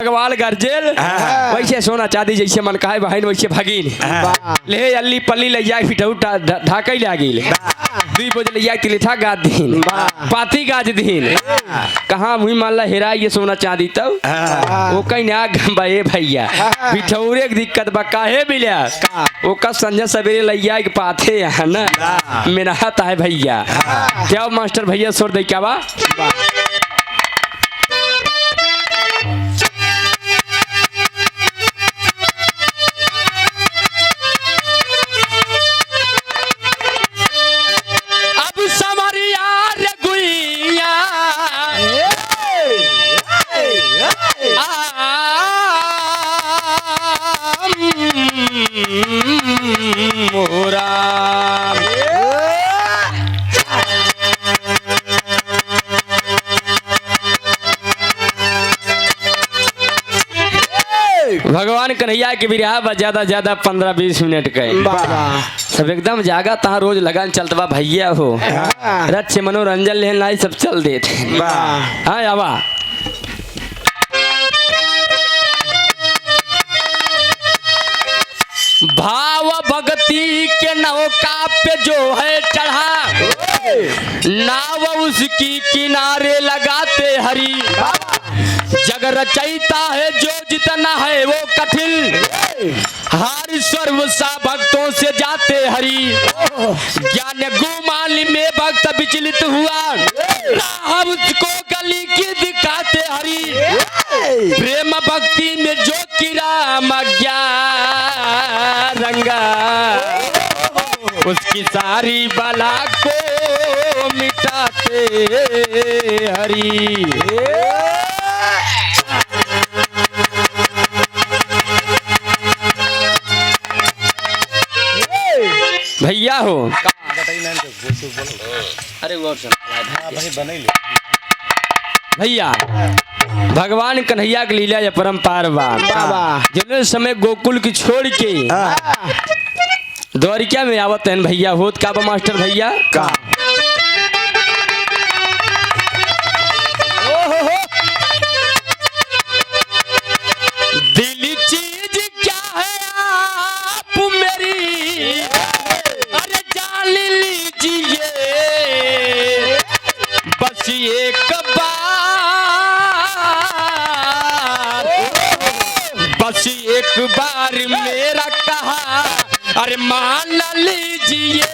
भगवान गर्जेल वैसे सोना चांदी जैसे मन कहे बहन वैसे भागिन ले अल्ली पल्ली ले जाए फिटऊ ढाकई लागिल दुई बजे ले जाए तिलिठा गाज दीन पाती गाज दीन कहाँ मुही मानला हेरा ये सोना चांदी तब वो कहीं ना बे भैया बिठौरे की दिक्कत बा काहे बिलिया वो का संजय सवेरे ले जाए के पाथे है ना मेरा हाथ है भैया क्या मास्टर भैया सोर दे क्या बा भगवान कन्हैया के बिरहा ज्यादा 15-20 मिनट के सब एकदम जागा तहाँ रोज लगान चलतवा भैया हो रथ से मनोरंजन लेना सब चल देते हाँ आवा भाव भक्ति के नौका पे जो है चढ़ा नाव उसकी किनारे लगाते हरी जग रचयिता है जो जितना है वो कठिन हर सर्व सा भक्तों से जाते हरि ज्ञान गुमाली में भक्त विचलित हुआ राह उसको गली की दिखाते हरि प्रेम भक्ति में जो किरा मज्ञा रंगा उसकी सारी बला को मिटाते हरि भैया हो अरे वो भैया भगवान कन्हैया की लीला या परम्पार जिन्होंने समय गोकुल की छोड़ के द्वारिका में आवत है भैया होत का मास्टर भैया का दिली चीज क्या है आप मेरी अरे जान लीजिए बस एक बार मेरा कहा अरे मान लीजिए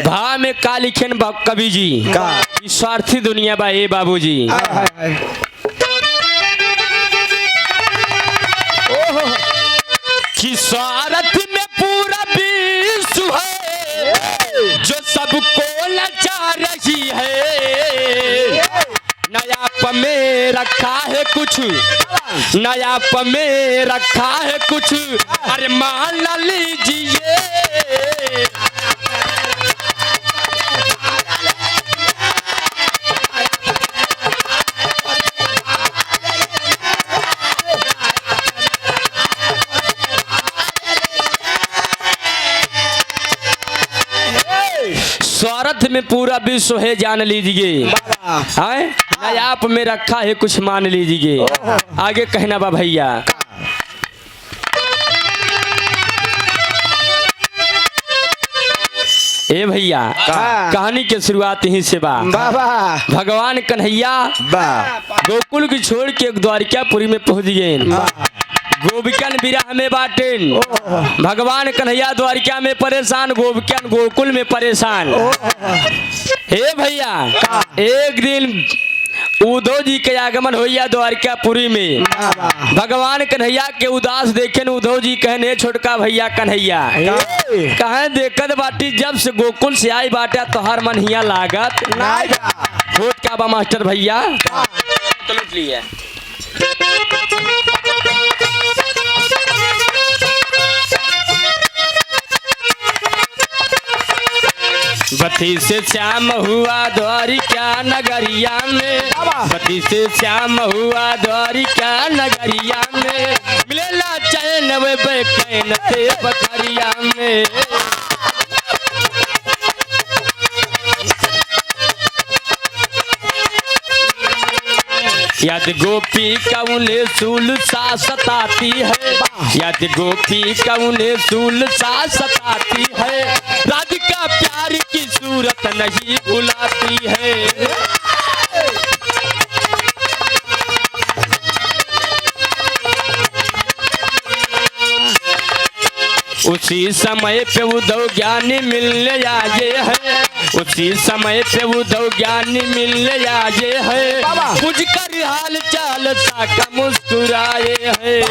भा में का लिखेन कवि जी स्वार्थी दुनिया बा ए बाबूजी कि स्वार्थ में पूरा विश्व है जो सबको लचा रही है नयाप में रखा है कुछ नयाप में रखा है कुछ अरे मान लीजिए स्वार्थ में पूरा विश्व है जान लीजिए नयाप में रखा है कुछ मान लीजिए आगे कहना बा भैया ए भैया कहानी के शुरुआत यहीं से बा भगवान कन्हैया गोकुल की छोड़ के द्वारिकापुरी में पहुंच गए गोपिकन विरह में बाटेन भगवान कन्हैया द्वारिका में परेशान गोपिकन गोकुल में परेशान हे भैया एक दिन उद्धव जी के आगमन होइया द्वारिकापुरी में भगवान कन्हैया के उदास देखे उद्धव जी कहने छोटका भैया कन्हैया कहे देखत बाटी जब से गोकुल से आई बाटा तो हर मन हिया लागत होत क्या बा मास्टर भैया पति से श्याम हुआ द्वारिका नगरिया में, पति से श्याम हुआ द्वारिका नगरिया में, मिलेला चैन वे बैकैन ते पथरिया में। यदि गोपी का उन्हें सूल सा सताती है, यदि गोपी का उन्हें सूल सा सताती है, राधिका प्यार की सूरत नहीं भुलाती है। उसी समय पे उद्धव ज्ञानी मिलने आए हैं, उसी समय पे उद्धव ज्ञानी मिलने आए हैं, कुछ कर हाल चाल साका मुस्कुराए हैं।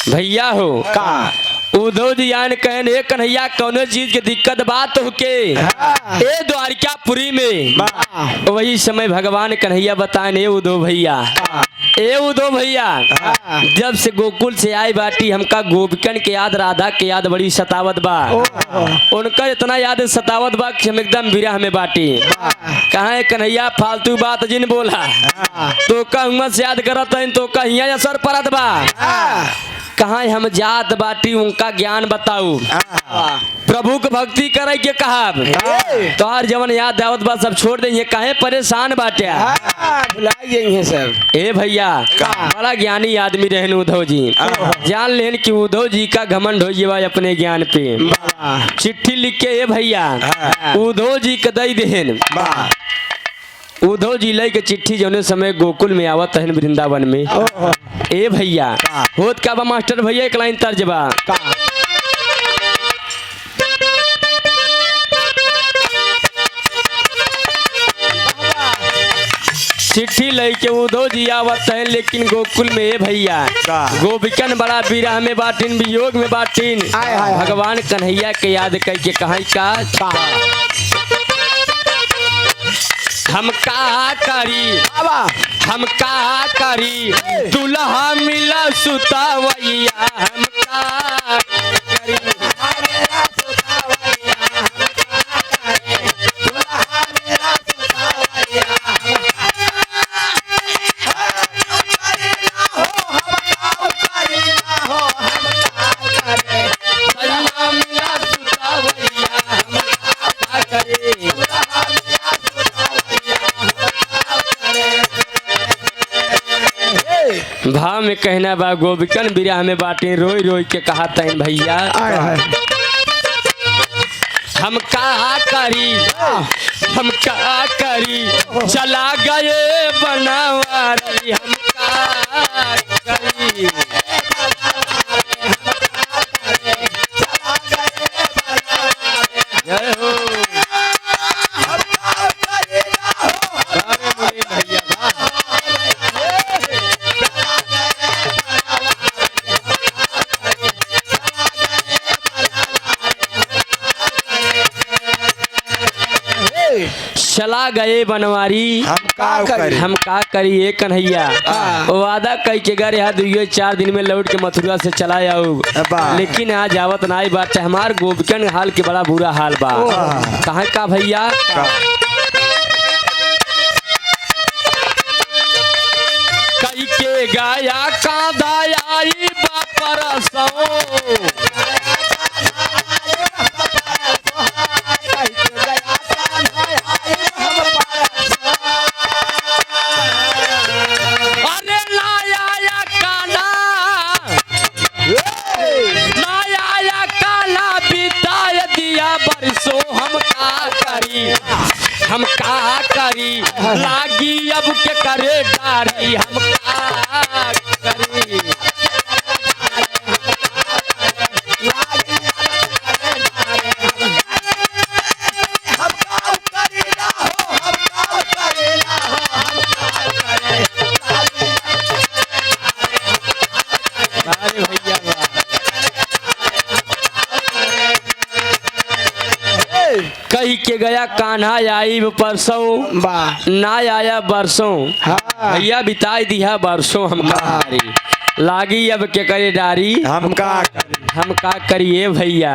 भैया हो का उद्धव जी आन कहने कन्हैया कौनो चीज के दिक्कत बात हो के ए द्वारिकापुरी में, वही समय भगवान कन्हैया बताए ए उद्धव भैया, ए उद्धव भैया, जब से गोकुल से आए बाटी हमका गोपिकन के याद, राधा के याद बड़ी सतावत बा, उनका इतना याद सतावत बा कि हम एकदम विरह में बाटी। कहा है कन्हैया फालतू बात जिन बोला, तो का उम्र से याद करत है, तो का हिया असर परत बा। कहा हम जात बाटी उनका ज्ञान बताऊ, प्रभु के भक्ति करे के कहा, तो हर जवन याद आवत बा सब छोड़ देंगे, काहे परेशान बाटे भुलाइए सब। ए भैया बड़ा ज्ञानी आदमी रहन उद्धव जी, जान लेन कि उद्धव जी का घमंड हो जाए अपने ज्ञान पे। चिट्ठी लिख के ए भैया उद्धव जी के दई देहन, उद्धव जी लई के चिट्ठी जौने समय गोकुल में आवत है वृंदावन में। ए भैया होत का बा मास्टर भैया एक लाइन तर्जबा, चिट्ठी लई के उद्धव जी आवत है, लेकिन गोकुल में ए भैया गोपिकन बड़ा विरह में बाटिन, वियोग में बाटिन, भगवान कन्हैया के याद करके कहाई का हम का करी, हम का करी दुल्हा मिला सुतावैया, हम का करी भाव में कहना बा गोपिकन विरह में बाटे, रोई रोई के कहा तैन भैया हम का करी, हम का करी चला गए बनवारी, हम का करी जय हो चला गए बनवारी, हम का करी ये कन्हैया, वादा कई के घर यहाँ 2-4 दिन में लौट के मथुरा से चला आऊ, लेकिन आज आवत ना आई बात, हमार गोपिकन हाल के बड़ा बुरा हाल बा। कहाँ का भैया कई के गाया कांदा आई बापरसो, हम का करी लागी अब के करे डारी, हम का करी कही के गया कान्हा आई परसों ना आया बरसों, भैया बिताई दिया बरसों हम कहारी। लागी अब के करे डारी हम का करिए भैया।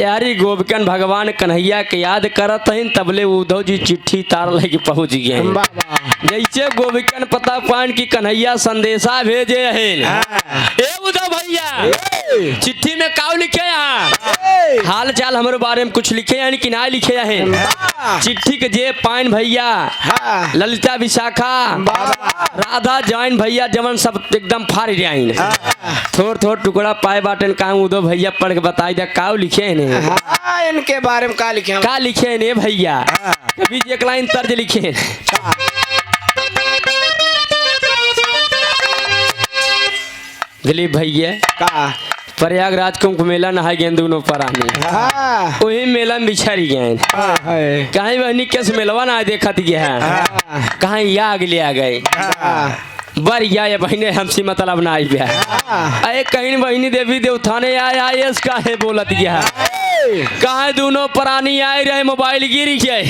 यारी गोपिकन भगवान कन्हैया के याद करत हन तबले उद्धव जी चिट्ठी तार लेके पहुंच गए। जैसे गोपिकन पता पान की कन्हैया संदेशा भेजे हैं। ए उद्धव भैया चिट्ठी में का लिखे यहाँ हाल चाल हमारे बारे में कुछ लिखे हैं कि ना लिखे हैं। चिट्ठी के जे पाइन भैया ललिता विशाखा राधा जैन भैया जमन सब एकदम फाड़ जाइन थोड़ टुकड़ा पाए बाटन का उद्धव भैया पढ़ के बताई दे का लिखे हैं इनके बारे में का लिखे हैं भैया। कभी एक लाइन तर्ज लिखे हैं। दिलीप भैया का प्रयागराज कुंभ मेला नहा गए दोनों परानी वही मेला में बिछड़ गए। कहीं बहनी कैसे मेलवा ना देखत गया है कहीं या अगले आ गए बर या बहने हमसे मतलब ना आई गया। अरे कहीं बहनी देवी देवथाने आए इसका है बोलत गया कहाँ दोनों प्राणी आए रहे मोबाइल गिर गए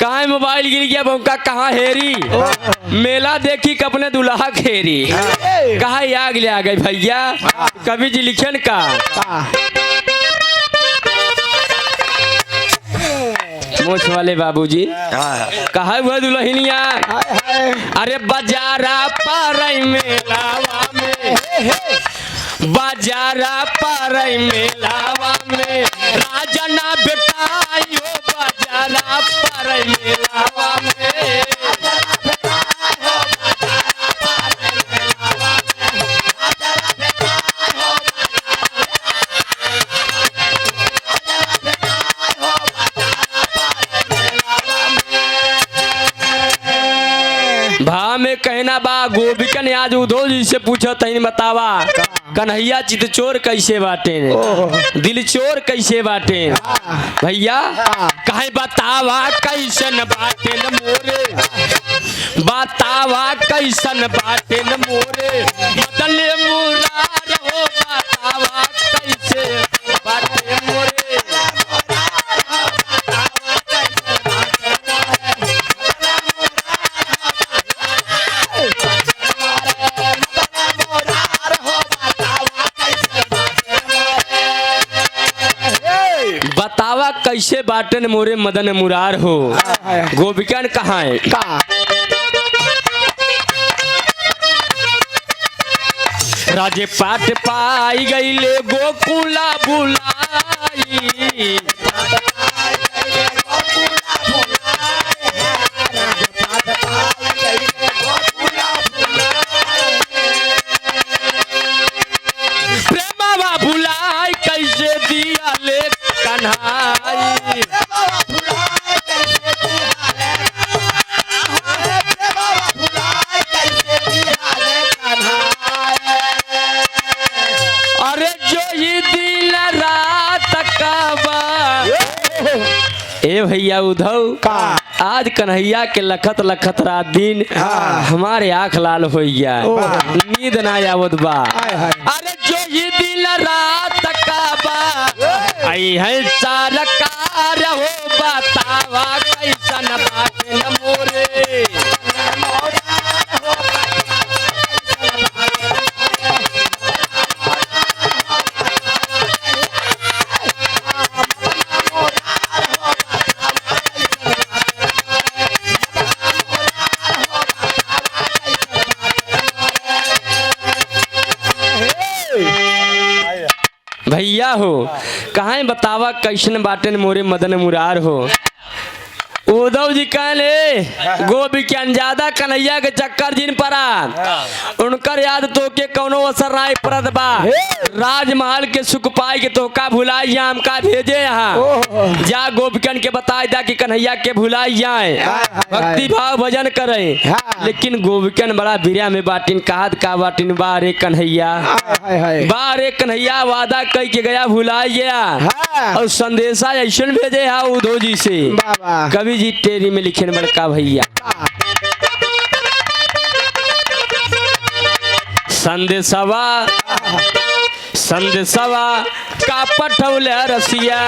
कहाँ मोबाइल गिर गया बहुका कहाँ हेरी मेला देखी कपने दुल्हा खेरी कहाँ आग ले आ गए भैया। कवि जी लिखन का मोछ वाले बाबूजी कहा हुआ दुल्हनिया अरे बाजारा पारई मेलावा में बाजारा पारई मेलावा में राजा ना बेटाइयो बाजारा पारई मेलावा में भा में कहना बा गोपिकन आज उद्धव जी से पूछो तइन बतावा कन्हैया चित चोर कैसे बाटे दिल चोर कैसे बाटे भैया कहे बतावा कैसन बाटे न मोरे बतावा कैसन बाटे न मोरे मदन मुरार हो बतावा कैसे बाटे मोरे। बतावा कैसे बाटन मोरे मदन मुरार हो गोपिकन कहाँ है राजे पाट पाई गईले गोकुला बुलाई प्रेमावा बुलाई कैसे दिया ले कन्हाई अरे जो ही दिन रात का ए भैया उद्धव का आज कन्हैया के लखत लखत रात दिन हमारे आँख लाल हो गया नींद ना आवत बा। अरे जो ही दिन रात का बा आई है सरकार हो बतावा कैसन बाटे न मोरे भैया हो कहाँ बतावा कैसन बाटन मोरे मदन मुरार हो। उद्धव जी कहले गोपिकन ज्यादा कन्हैया के चक्कर जिन परा उनकर याद तो के कौनो असर राय परत बा राजमहल के सुख पाई के तो का भुलाई हम का भेजे यहाँ जा गोपिकन के बताई दा कि कन्हैया के भुलाई जाए भक्ति भाव भजन करे। लेकिन गोपिकन बड़ा बिरिया में बाटिन कहत का बाटिन बारे कन्हैया वादा कह के गया भुलाई गया और संदेशा ऐसा भेजे है उद्धव जी से कवि जी टेरी में लिखे बड़का भैया संदेशवा का पठौले रसिया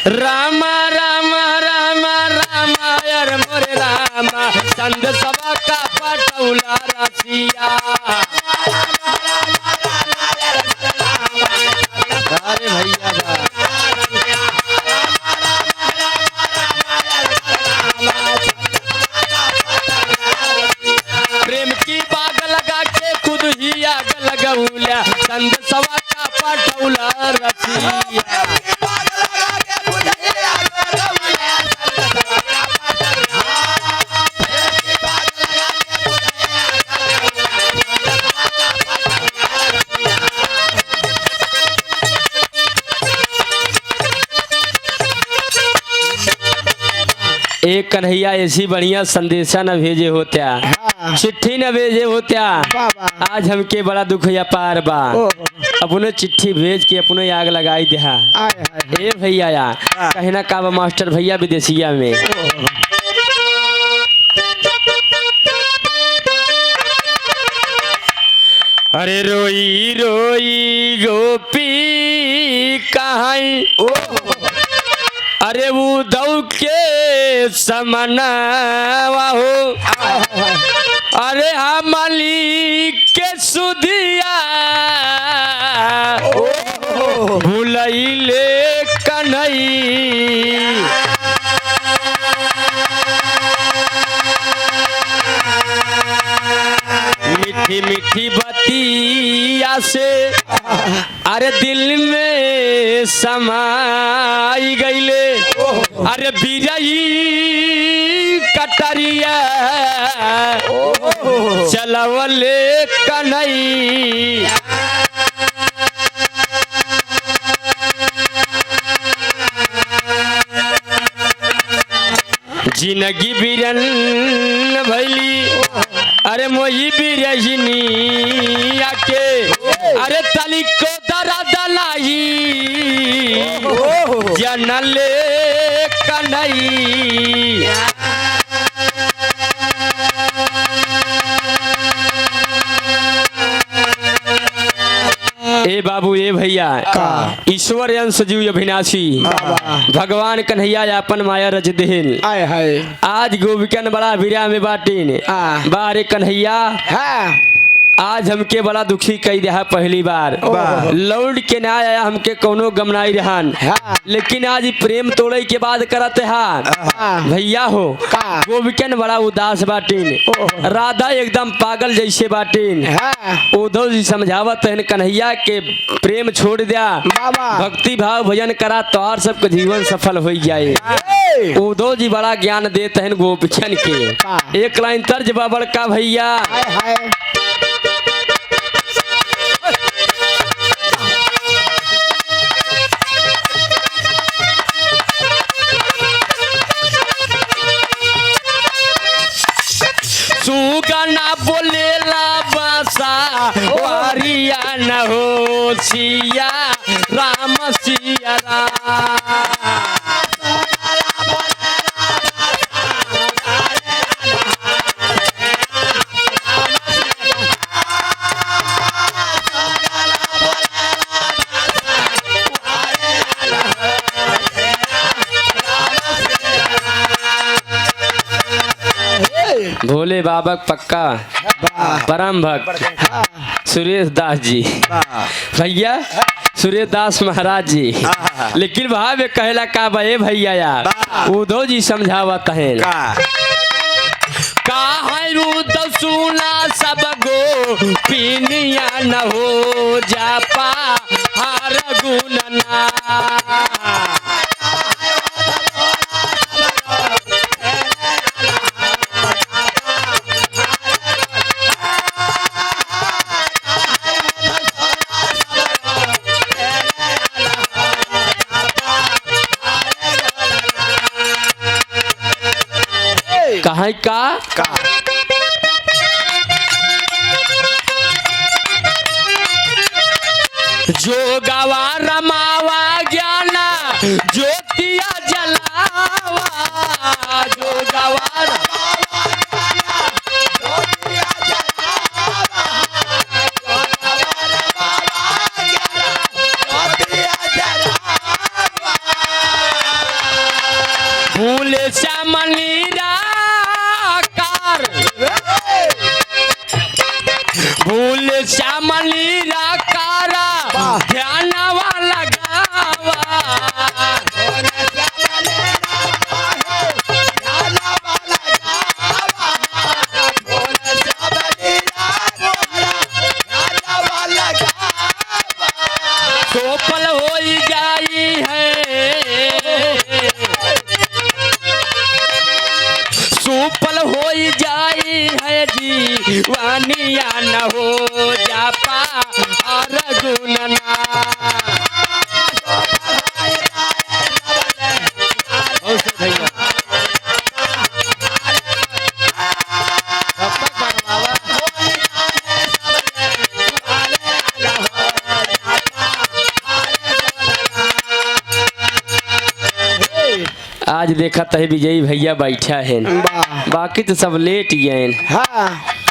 रामा रामा रामा रामा यार मोरे रामा संदेशवा का पठौला रसिया एक कन्हैया ऐसी बढ़िया संदेशा न भेजे होत्या, चिट्ठी न भेजे होत्या। आज हमके बड़ा दुख या पार बा, अपने चिट्ठी भेज के अपने आग लगाई दिया। ए भैया या कहना का बा मास्टर भैया विदेशिया में। अरे रोई रोई गोपी कहाँ, अरे वो दौ के समनवा हो, अरे हमली के सुधिया भूलैले कन्हई। मीठी मीठी बतिया से अरे दिल में समाई गईले, अरे बिरही कटरिया चलवले कन्हई। जिंदगी बिरन भैली, अरे मोही बिरजनी आके, अरे तली को दरा दलाई जनले कन्हई। ए बाबू ए भैया ईश्वर अंश जीव अभिनाशी भगवान कन्हैया अपन माया रच देहिन। आज गोपिकन बड़ा विरा में बाटीन बारे कन्हैया आज हमके बड़ा दुखी कई रहा। पहली बार लौट के ना आया हमके कोनो गमनाई रहन, लेकिन आज प्रेम तोड़े के बाद करते हां भैया हो। गोपिकन बड़ा उदास बाटीन, राधा एकदम पागल जैसे बाटीन। उद्धव जी समझावत है कन्हैया के प्रेम छोड़ दिया, भक्ति भाव भजन करा तो और सबका जीवन सफल हो जाए। उद्धव जी बड़ा ज्ञान देते हैं गोपिकन के। एक लाइन तर्ज बाबड़ का भैया, सुगना बोलेला बसा वारिया न हो, सिया राम सिया राम। भोले बाबा पक्का परम भक्त सुरेश दास जी भैया, सुरेश दास महाराज जी। लेकिन भाव कहला का बे भैया यार उद्धव जी समझावत है का है उद्धव सुना सब गो पीनिया न हो जापा हर गुणना। कहाँ का जो गवा रमावा ज्ञाना ज्योतिया जलावा, जो गवा भूले श्यामलीरा भूल श्यामली राकारा ध्यान वाला गावा। सोपल होई जवानिया न हो जापा और गुनना। आज देखा तहे विजयी भैया बैठा है, बाकी तो सब लेट गए।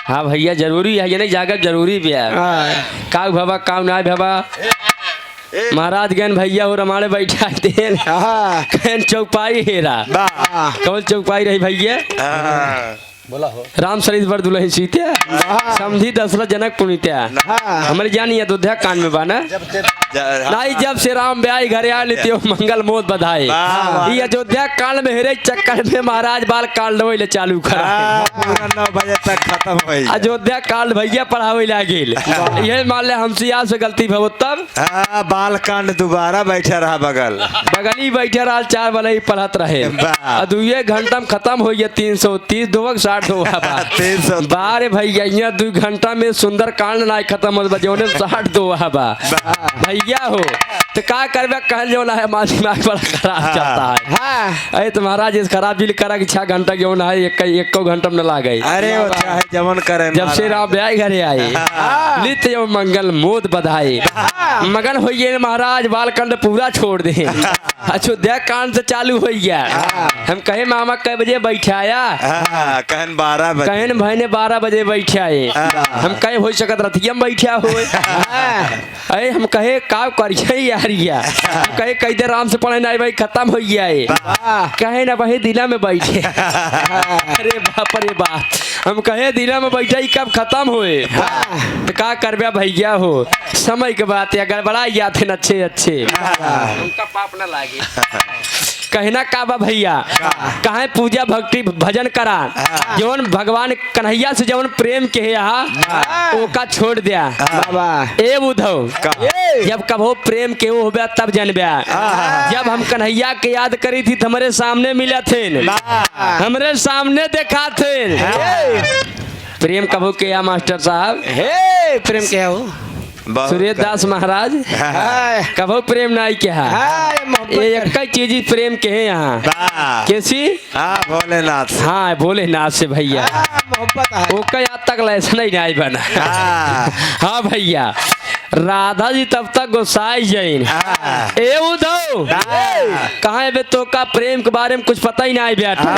हाँ भैया जरूरी है, ये नहीं जागत जरूरी भी है। का भवा काम ना भवा महाराज गन भैया और हमारे बैठा थे चौपाई हेरा कौन चौपाई रही भैया बोला हो राम सरित बर दुल्हन सीते समझी दशरथ जनक पुनीत्या हमारे जानी अयोध्या कांड में बाना नहीं जब से राम ब्याह घरे आ लेते हो मंगल मोद बधाई। ये अयोध्या कांड में हेरे चक्कर में महाराज बाल कांड ले चालू कर 9 बजे तक खत्म हो अयोध्या कांड भैया पढ़ावे लागे ये मान ले हमसे आज से गलती भव तब बाल कांड दोबारा बैठा रहा बगली बैठा रहा 4 वाला ही पढ़त रहे 2 घंटा में खत्म हो गया 330 2 60 बारे भैया यहाँ 2 घंटा में सुंदर कांड ना खत्म हो बजे 62 भैया हो तो का करबे कहल जो है माँ दिमाग बड़ा खराब चलता है। अरे तो महाराज इस खराब बिल करा कि 6 घंटा क्यों ना है एक घंटा में ला गई। अरे जमन करे जब से राम ब्याह घरे आए नित्य एवं मंगल मोद बधाई मगन हो गए महाराज बालकांड पूरा छोड़ दे अयोध्या कांड से चालू हो गया। हम कहे मामा कै बजे बैठाया कहन 12 बजे कहन भाई ने 12 बजे बैठाए हम कहे हो सकत रथिया में बैठा हो अरे हम कहे का करिए यारिया कहे कई देर आराम से पढ़े नहीं भाई खत्म हो गया है कहे ना भाई दिला में बैठे अरे बाप हम कहे दिला में बैठे ही कब खत्म हुए तो का करबे भैया हो समय के बात है अगर बड़ा याद है अच्छे उनका पाप न लागे कहना का बा भैया कहे पूजा भक्ति भजन करा जौन भगवान कन्हैया से जौन प्रेम के यहाँ ओका छोड़ दिया बाबा ए उद्धव जब कभो प्रेम के हो गया तब जानबे जब हम कन्हैया के याद करी थी हमारे सामने मिला थे हमरे सामने देखा थे प्रेम कभो के या मास्टर साहब प्रेम के हो सूर्य दास महाराज कभो प्रेम नहीं के एक चीज प्रेम के है यहाँ कैसी भोलेनाथ हाँ भोलेनाथ से भैया वो आज तक ऐसा नहीं बना हाँ भैया राधा जी तब तक गोसाई जैन ए उद्धव कहाँ बे तो का प्रेम के बारे में कुछ पता ही नहीं बैठा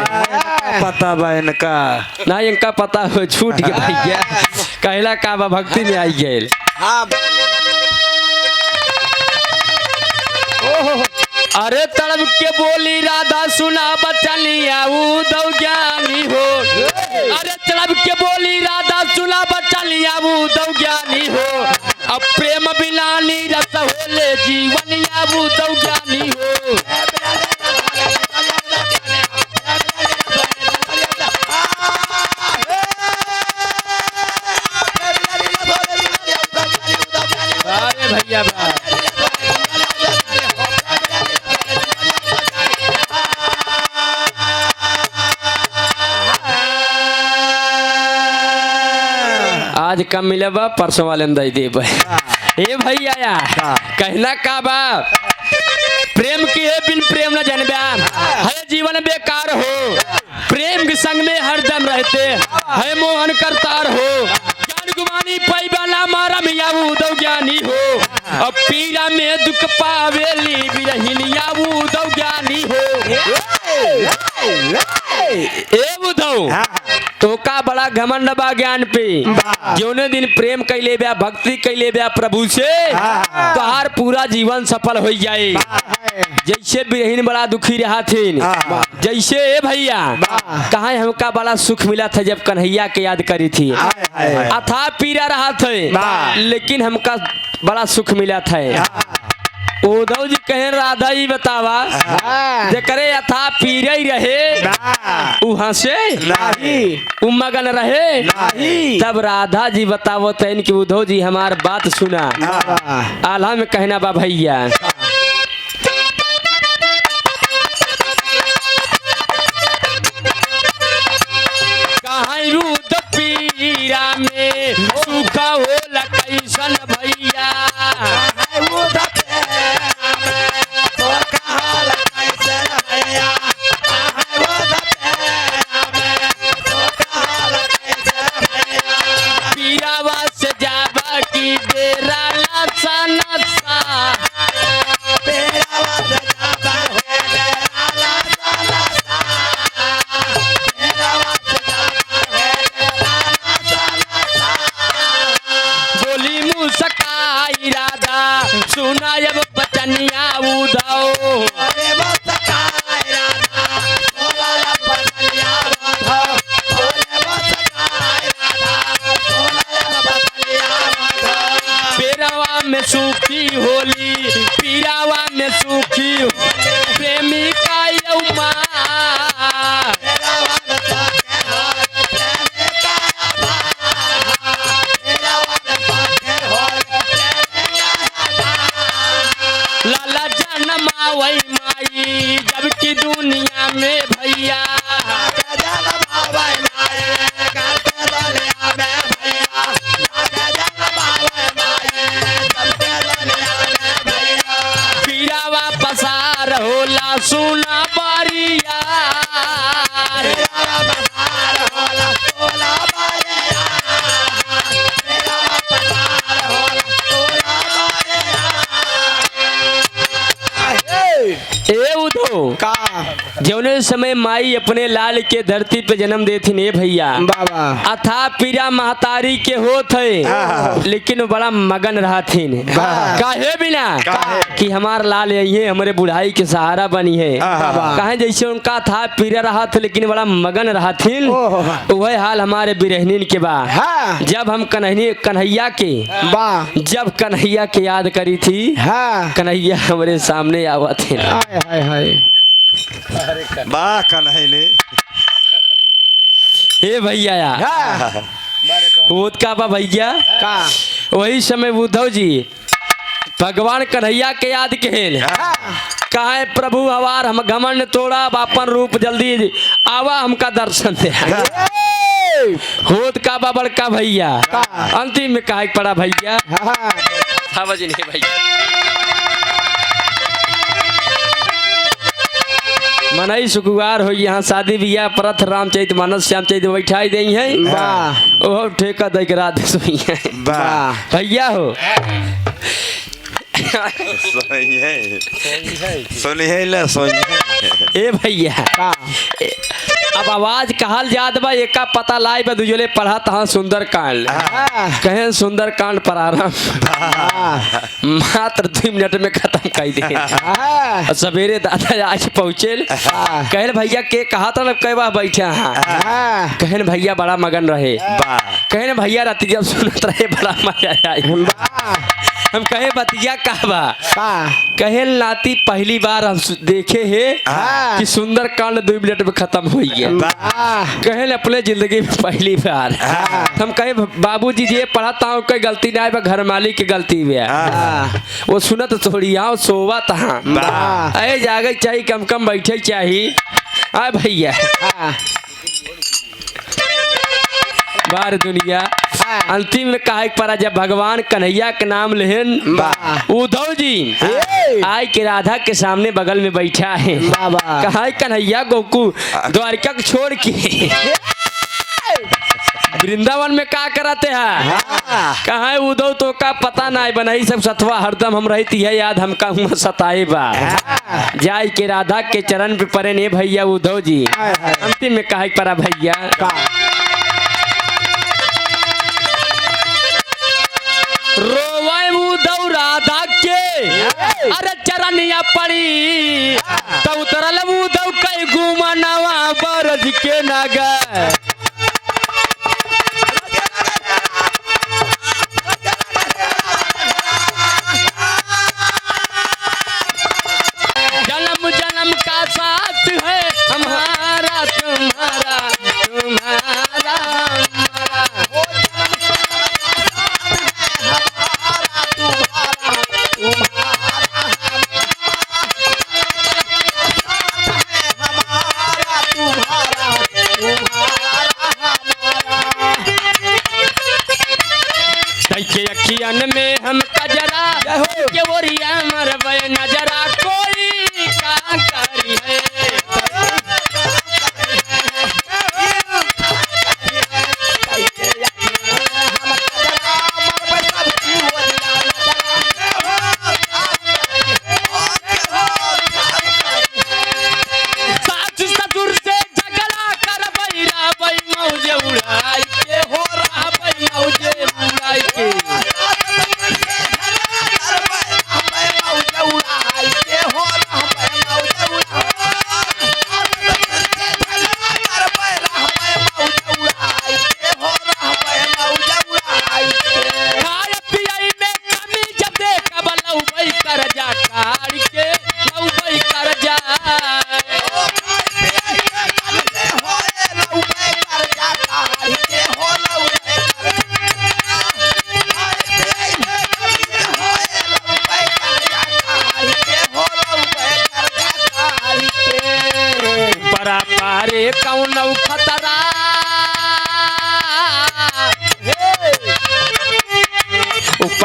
पता बा इनका ना इनका पता हो छूट के भैया कहला का भक्ति में आई गए अरे तड़प के बोली राधा सुना बचनिया उद्धव ज्ञानी हो अरे तड़प के बोली राधा सुना बचनिया उद्धव ज्ञानी हो अब प्रेम बिना नीरस होले जीवन या उद्धव ज्ञानी हो भैया आज कम मिले बा परसों वाले दे दे ए भैया कहना का बा प्रेम की है बिन प्रेम न जानबे है जीवन बेकार हो प्रेम के संग में हरदम रहते है मोहन करतार हो ज्ञान गुमानी पैबाला मारा मिया उद्धव ज्ञानी हो अब पीरा में दुख पावेली बिरहिनिया उद्धव ज्ञानी हो ए उद्धव तो का बड़ा घमंड बा ज्ञान पे जौने दिन प्रेम कैले बा भक्ति कैले बा प्रभु से तोहार पूरा जीवन सफल हो जाए जैसे बिरहीन बड़ा दुखी रहा थे जैसे ए भैया कहा हमका बड़ा सुख मिला था जब कन्हैया के याद करी थी अथा पीरा रहा थे लेकिन हमका बड़ा सुख मिला था उद्धव जी कहे राधा जी बतावा जकरे अथा पीरे ही रहे वहां से उ मगन रहे तब राधा जी बतावो तैन कि उद्धव जी हमार बात सुना आल्हा में कहना बा भैया कहाँ रुद पीरा में भावई माई जबकि दुनिया में भैया पीरावा पसार होला सुना बारिया ए उधो का जौने समय माई अपने लाल के धरती पे जन्म देथिन ए भैया बाबा अथा पीरा महतारी के होत है लेकिन वो बड़ा मगन रहथिन काहे बिना कि हमार लाल ये हमारे बुढ़ाई के सहारा बनी है कहे जैसे उनका था पीरा रहा था लेकिन बड़ा मगन रहथिन वह हाल हमारे बिरहनीन के बा हाँ जब हम कन्हैया के बा जब कन्हैया के याद करी थी हाँ कन्हैया हमारे सामने आवा थे हाय हाय हाय वाह कन्हैया हे भैया यार हाँ वो का बा भैया का वही समय उद्धव जी भगवान कन्हैया के याद केन कहे प्रभु हवार हम घमंड तोड़ा अपन रूप जल्दी आवा हमका दर्शन दे होत का बा बड़का भैया अंतिम में कहे पड़ा भैया हाँ भैया मनई सुकुवार हो यहाँ शादी बियाह परथ रामचरित मानस श्यामचरित बैठाई दे है वाह ओहो ठेका दे के रात सोई है वाह भैया हो सुनिए ला सुनिए ए भैया का अब आवाज कहल जात बा एका पता लाई बा दुजले पढ़ा तहाँ सुंदर कांड कहे सुंदर कांड प्रारंभ मात्र 2 मिनट में खत्म कर दे सवेरे दादा आज पहुँचे कहल भैया के कहा था कई बार बैठे हाँ कहन भैया बड़ा मगन रहे कहन भैया रात जब सुनत रहे बड़ा मजा आई हम कहे बतिया कहबा कहे नाती पहली बार हम देखे है कि सुंदर कांड 2 मिनट में खत्म हो गया कहे अपने जिंदगी में पहली बार हम कहे बाबूजी ये पढ़ाता हूँ कोई गलती ना है घर मालिक की गलती भी है वो सुनत थोड़ी यहाँ सोवा तहाँ अरे जागे चाहिए कम कम बैठे चाहिए आ भैया बार दुनिया अंतिम में कहा पड़ा जब भगवान कन्हैया के नाम लेहन उद्धव जी आय के राधा के सामने बगल में बैठा है कहा कन्हैया गोकू द्वारिका को छोड़ के वृंदावन में का कराते हैं कहा उद्धव तो का पता ना बनाई सब सतवा हरदम हम रहती है याद हम कहूँ सताए बा जाय के राधा के चरण पे परे ने भैया उद्धव जी अंतिम में कहा पड़ा भैया रोवे उद्धव राधा के अरे चरनिया पड़ी तो उतरल उद्धव कई घुमनवा बरज के नगर जन्म जन्म का साथ है हमारा तुम्हारा तुम्हारा अखियन में हम कजरा के ओरिया मरबे नजरा कोई का करी है सास ससुर से झगड़ा कर बैरा बै मौजे उड़ाई के हो रहा बै मौजे उड़ाई के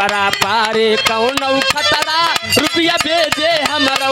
परा पारे कौन खतरा रुपया भेजे हमारा